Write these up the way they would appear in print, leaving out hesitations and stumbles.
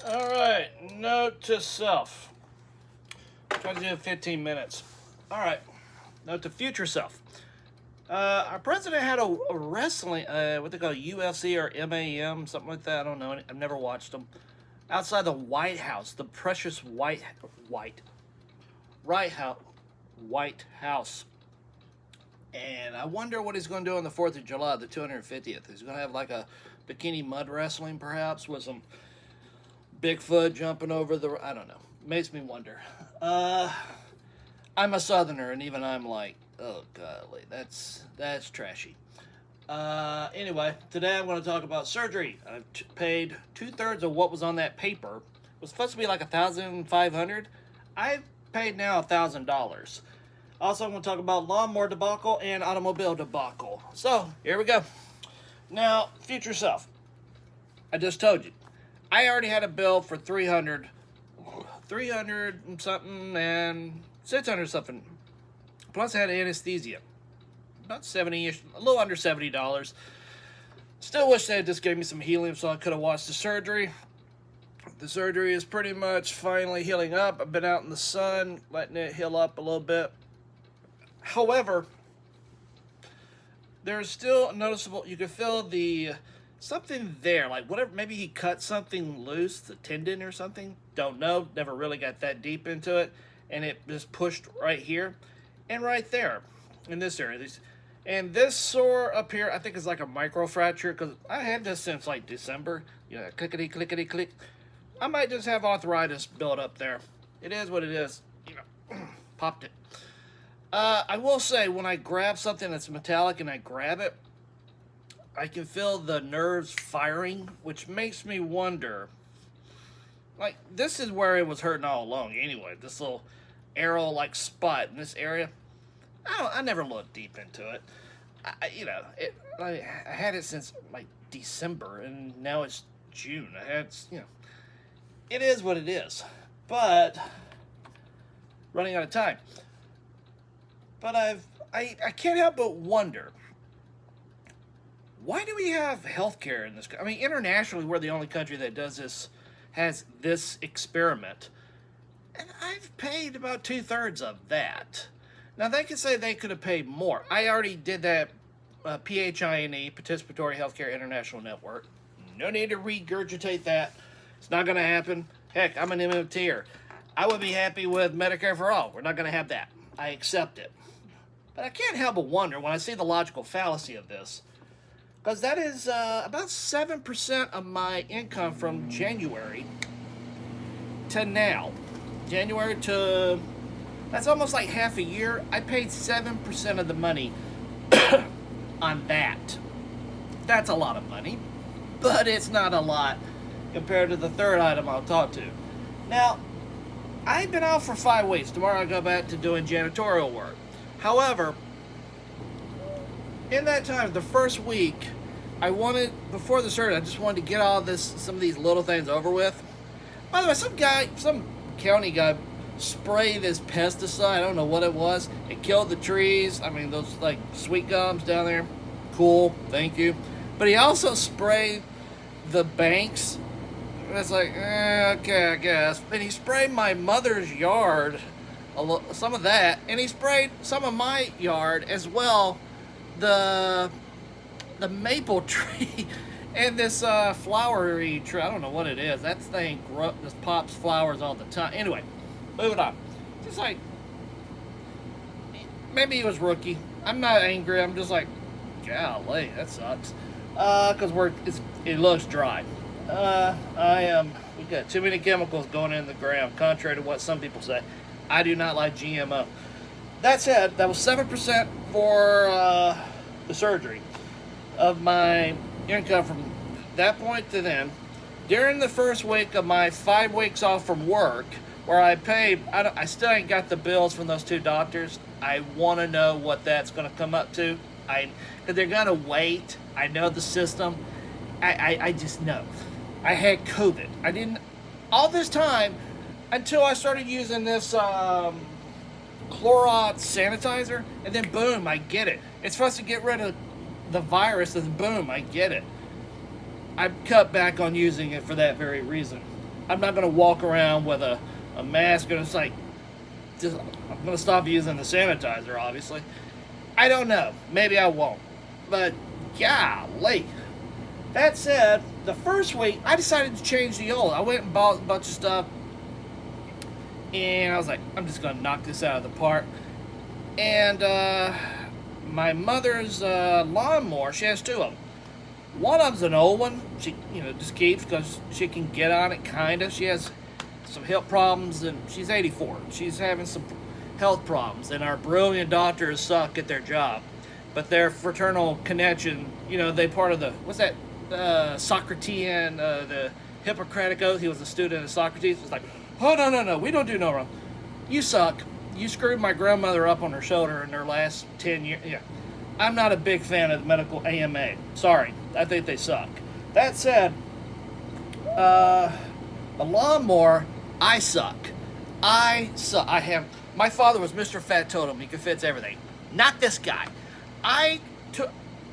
All right, note to self. Try to do 15 minutes. All right, note to future self. Our president had a wrestling, what they call UFC or MAM, something like that. I don't know. I've never watched them. Outside the White House, the precious right house, White House. And I wonder what he's going to do on the 4th of July, the 250th. He's going to have like a bikini mud wrestling, perhaps, with some Bigfoot jumping over the... I don't know. Makes me wonder. I'm a Southerner, and even I'm like, oh, golly, that's trashy. Anyway, today I'm going to talk about surgery. I've paid 2/3 of what was on that paper. It was supposed to be like $1,500. I've paid now $1,000. Also, I'm going to talk about lawnmower debacle and automobile debacle. So, here we go. Now, future self. I just told you. I already had a bill for $300 and something and $600 something. Plus, I had anesthesia. About 70-ish, a little under $70. Still wish they had just gave me some helium so I could have watched the surgery. The surgery is pretty much finally healing up. I've been out in the sun, letting it heal up a little bit. However, there's still noticeable, you can feel the, something there, like whatever, maybe he cut something loose, the tendon or something, don't know, never really got that deep into it, and it just pushed right here, and right there, in this area. And this sore up here, I think is like a microfracture, because I had this since like December, clickety, clickety, click. I might just have arthritis built up there. It is what it is, popped it. I will say, when I grab something that's metallic and I grab it, I can feel the nerves firing, which makes me wonder, like, this is where it was hurting all along anyway, this little arrow-like spot in this area. I never looked deep into it. I had it since, like, December, and now it's June. It is what it is. But, running out of time. But I can't help but wonder, why do we have healthcare in this country? I mean, internationally, we're the only country that does this, has this experiment. And I've paid about 2/3 of that. Now, they could say they could have paid more. I already did that PHINE, Participatory Healthcare International Network. No need to regurgitate that. It's not going to happen. Heck, I'm an MMTer. I would be happy with Medicare for All. We're not going to have that. I accept it. But I can't help but wonder when I see the logical fallacy of this, because that is about 7% of my income from January to now. January to, that's almost like half a year. I paid 7% of the money on that. That's a lot of money, but it's not a lot compared to the third item I'll talk to. Now, I've been out for 5 weeks. Tomorrow I go back to doing janitorial work. However, in that time, the first week, before the surgery, I just wanted to get some of these little things over with. By the way, some county guy sprayed this pesticide. I don't know what it was. It killed the trees. I mean, those like sweet gums down there. Cool, thank you. But he also sprayed the banks. It's like, okay, I guess. And he sprayed my mother's yard, some of that, and he sprayed some of my yard as well. The maple tree and this flowery tree. I don't know what it is. That thing just pops flowers all the time. Anyway, moving on. Just like, maybe he was rookie. I'm not angry. I'm just like, golly, that sucks. Because it looks dry. We got too many chemicals going in the ground, contrary to what some people say. I do not like GMO. That said, that was 7% for the surgery of my income from that point to then. During the first week of my 5 weeks off from work, where I paid, I still ain't got the bills from those 2 doctors. I want to know what that's going to come up to. Because they're going to wait. I know the system. I just know. I had COVID. I didn't, all this time, until I started using this Clorox sanitizer, and then boom, I get it. It's supposed to get rid of the virus, and boom, I get it. I cut back on using it for that very reason. I'm not gonna walk around with a mask and it's like, just, I'm gonna stop using the sanitizer. Obviously, I don't know. Maybe I won't. But golly. That said, the first week I decided to change the oil. I went and bought a bunch of stuff, and I was like, I'm just gonna knock this out of the park. And my mother's lawnmower, she has two of them. One of them's an old one. She, just keeps because she can get on it, kinda. She has some health problems, and she's 84. She's having some health problems, and our brilliant doctors suck at their job. But their fraternal connection, they part of the, what's that, Socratean, the Hippocratic Oath. He was a student of Socrates. It's like, oh, no, we don't do no wrong. You suck. You screwed my grandmother up on her shoulder in her last 10 years. Yeah. I'm not a big fan of the medical AMA. Sorry. I think they suck. That said, the lawnmower, I suck. I my father was Mr. Fat Totem. He could fix everything. Not this guy. I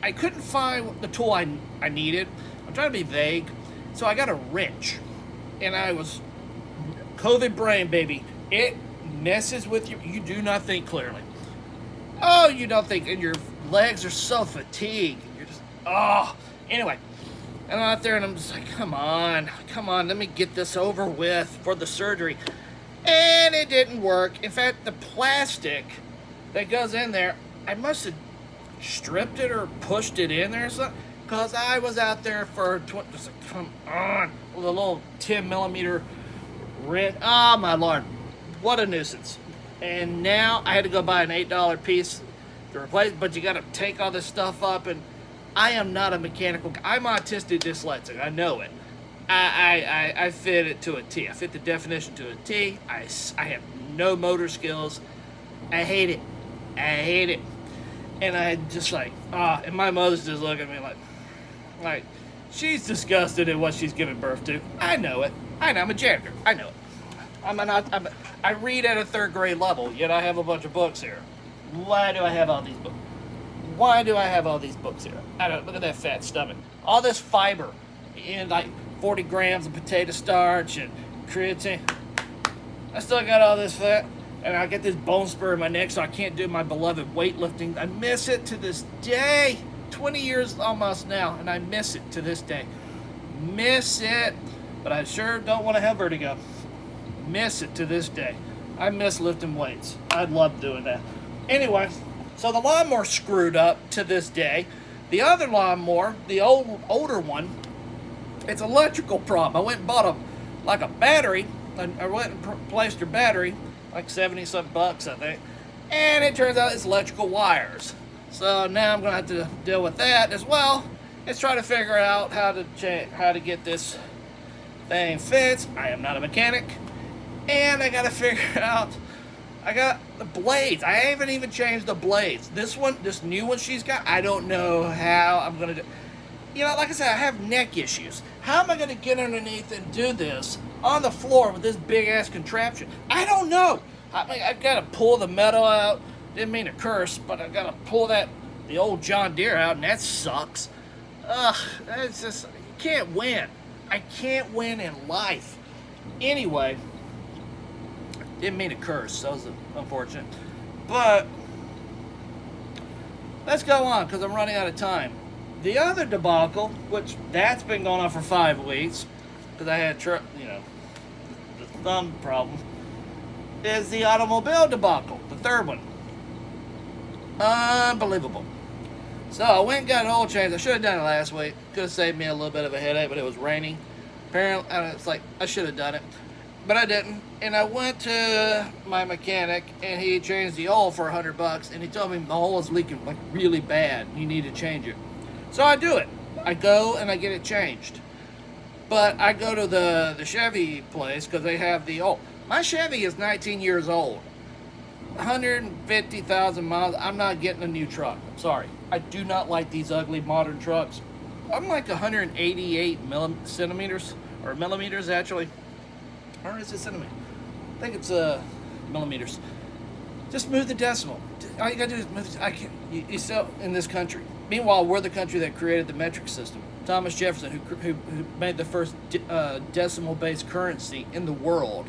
couldn't find the tool I needed. I'm trying to be vague. So I got a wrench. And I was COVID brain, baby. It messes with you. You do not think clearly. Oh, you don't think, and your legs are so fatigued. You're just, Anyway, and I'm out there and I'm just like, come on, let me get this over with for the surgery. And it didn't work. In fact, the plastic that goes in there, I must have stripped it or pushed it in there or something. Because I was out there for, just like, come on, with a little 10 millimeter wrench. Oh, my Lord. What a nuisance. And now I had to go buy an $8 piece to replace, but you got to take all this stuff up, and I am not a mechanical guy. I'm autistic dyslexic. I know it. I fit it to a T. I fit the definition to a T. I have no motor skills. I hate it. And I just like, and my mother's just looking at me like, she's disgusted at what she's giving birth to. I know it. I'm a janitor. I know it. I read at a third grade level, yet I have a bunch of books here. Why do I have all these books? Here? I don't look at that fat stomach. All this fiber in like 40 grams of potato starch and creatine. I still got all this fat, and I get this bone spur in my neck, so I can't do my beloved weightlifting. I miss it to this day. 20 years almost now, and I miss it to this day. Miss it, but I sure don't want to have vertigo. Miss it to this day. I miss lifting weights. I'd love doing that. Anyway, so the lawnmower screwed up to this day. The other lawnmower, the older one, it's an electrical problem. I went and bought a battery. I went and replaced her battery, like 70-something bucks, I think. And it turns out it's electrical wires. So now I'm gonna have to deal with that as well. Let's try to figure out how to get this thing fixed. I am not a mechanic. And I gotta figure out, I got the blades. I haven't even changed the blades. This new one she's got, I don't know how I'm gonna do. Like I said, I have neck issues. How am I gonna get underneath and do this on the floor with this big ass contraption? I don't know. I've gotta pull the metal out. Didn't mean to curse, but I gotta pull the old John Deere out, and that sucks. It's just, you can't win. I can't win in life. Anyway. Didn't mean to curse, that was unfortunate. But let's go on, because I'm running out of time. The other debacle, which that's been going on for 5 weeks, because I had the thumb problem, is the automobile debacle, the third one. Unbelievable. So I went and got an oil change. I should have done it last week. Could have saved me a little bit of a headache, but it was raining. Apparently, it's like I should have done it. But I didn't, and I went to my mechanic, and he changed the oil for $100, and he told me the oil is leaking like really bad. You need to change it. So I do it. I go and I get it changed. But I go to the Chevy place because they have the oil. My Chevy is 19 years old, 150,000 miles. I'm not getting a new truck. I'm sorry. I do not like these ugly modern trucks. I'm like 188 centimeters or millimeters actually. Or is it centimeter? I think it's millimeters. Just move the decimal. All you gotta do is move. You still in this country. Meanwhile, we're the country that created the metric system. Thomas Jefferson, who made the first decimal-based currency in the world,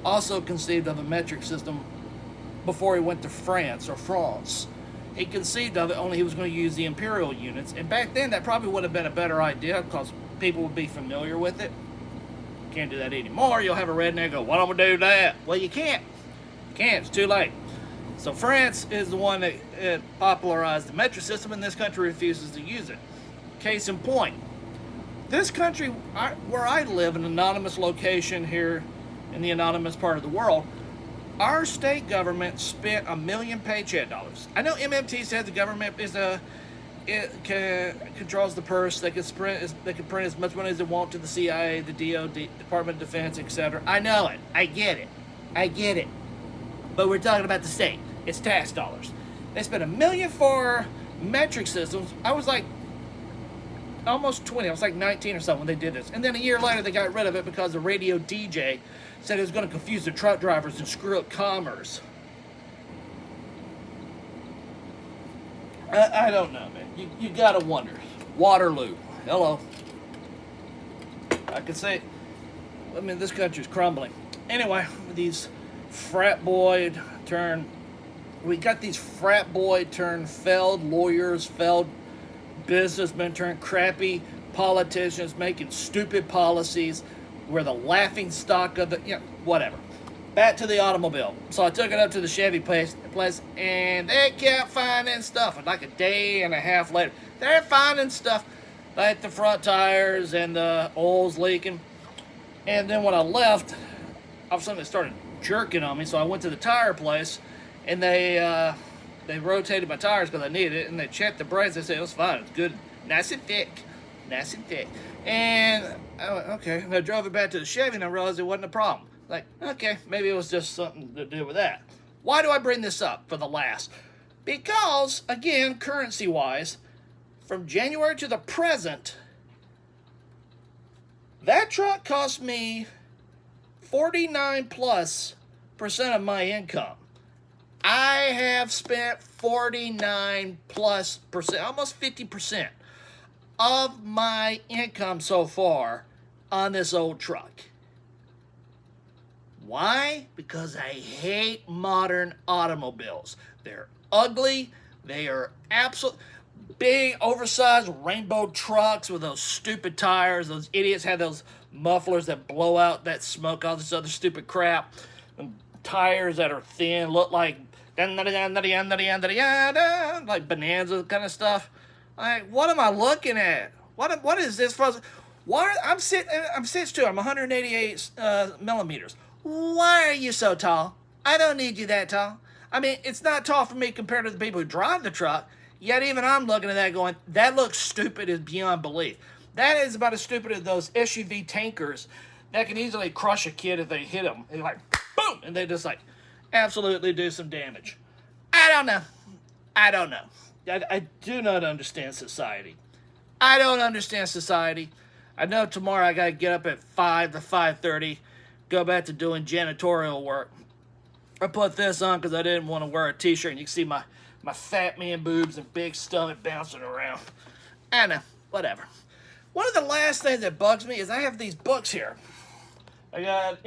also conceived of a metric system before he went to France or France. He conceived of it, only he was going to use the imperial units. And back then, that probably would have been a better idea because people would be familiar with it. Can't do that anymore. You'll have a redneck go, "Why don't we do that?" Well, you can't. You can't. It's too late. So France is the one that popularized the metric system, and this country refuses to use it. Case in point, this country, where I live, an anonymous location here in the anonymous part of the world, our state government spent $1 million paycheck dollars. I know MMT says the government controls the purse. They can print as much money as they want to the CIA, the DOD, Department of Defense, etc. I know it. I get it. But we're talking about the state. It's tax dollars. They spent $1 million for metric systems. I was like almost 20. I was like 19 or something when they did this. And then a year later, they got rid of it because the radio DJ said it was going to confuse the truck drivers and screw up commerce. I don't know, man. You gotta wonder. Waterloo. Hello. I could say, I mean, this country's crumbling. Anyway, these frat boy turned failed lawyers, failed businessmen turned crappy politicians making stupid policies. We're the laughing stock of the, whatever. Back to the automobile. So I took it up to the Chevy place, and they kept finding stuff. And like a day and a half later, they're finding stuff like the front tires and the oil's leaking. And then when I left, all of a sudden it started jerking on me. So I went to the tire place, and they rotated my tires because I needed it, and they checked the brakes. They said it was fine. It's good, nice and thick. And I went, okay. And I drove it back to the Chevy, and I realized it wasn't a problem. Like, okay, maybe it was just something to do with that. Why do I bring this up for the last? Because, again, currency-wise, from January to the present, that truck cost me 49+% of my income. I have spent 49+%, almost 50% of my income so far on this old truck. Why? Because I hate modern automobiles. They're ugly. They are absolute big, oversized rainbow trucks with those stupid tires. Those idiots have those mufflers that blow out that smoke, all this other stupid crap. And tires that are thin, look like like Bonanza kind of stuff. Like, what am I looking at? What is this? I'm 6'2". I'm 188 millimeters. Why are you so tall? I don't need you that tall. I mean, it's not tall for me compared to the people who drive the truck. Yet even I'm looking at that going, that looks stupid as beyond belief. That is about as stupid as those SUV tankers that can easily crush a kid if they hit them. They're like, boom, and they just like absolutely do some damage. I don't know. I do not understand society. I don't understand society. I know tomorrow I got to get up at 5 to 5:30, go back to doing janitorial work. I put this on because I didn't want to wear a t-shirt, and you can see my fat man boobs and big stomach bouncing around. I don't know. Whatever. One of the last things that bugs me is I have these books here. I got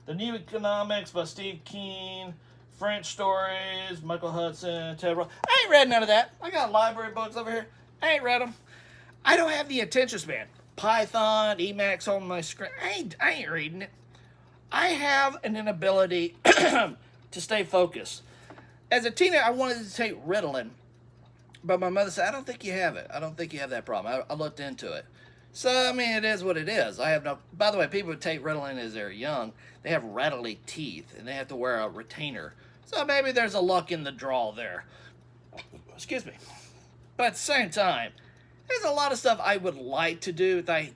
The New Economics by Steve Keen, French Stories, Michael Hudson, Ted Ross. I ain't read none of that. I got library books over here. I ain't read them. I don't have the attention span. Python, Emacs on my screen. I ain't reading it. I have an inability to stay focused. As a teenager, I wanted to take Ritalin, but my mother said, I don't think you have it. I don't think you have that problem. I looked into it. So, I mean, it is what it is. I have no... By the way, people who take Ritalin as they're young, they have rattly teeth, and they have to wear a retainer. So maybe there's a luck in the draw there. Excuse me. But at the same time, there's a lot of stuff I would like to do that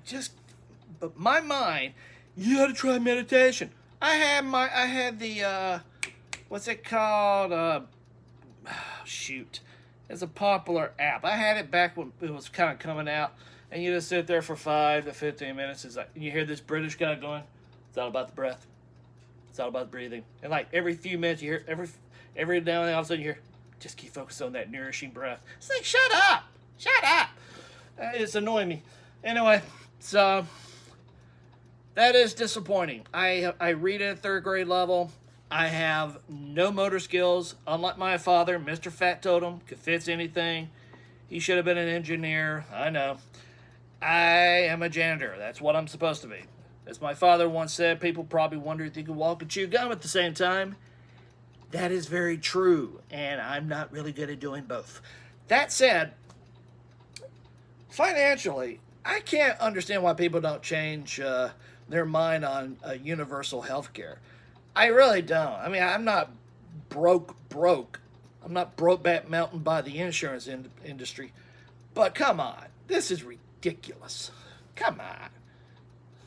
but my mind, you gotta try meditation. I had the, what's it called? Shoot. It's a popular app. I had it back when it was kind of coming out. And you just sit there for 5 to 15 minutes. It's like, and you hear this British guy going, it's all about the breath. It's all about breathing. And like every few minutes, you hear, every now and then, all of a sudden you hear, just keep focused on that nourishing breath. It's like, shut up. It's annoying me. Anyway, so that is disappointing. I read at third grade level. I have no motor skills. Unlike my father, Mr. Fat Totem, could fix anything. He should have been an engineer. I know. I am a janitor. That's what I'm supposed to be. As my father once said, people probably wonder if you can walk and chew gum at the same time. That is very true, and I'm not really good at doing both. That said, financially, I can't understand why people don't change their mind on universal health care. I really don't. I mean, I'm not broke. I'm not broke back mountain by the insurance industry. But come on, this is ridiculous. Come on.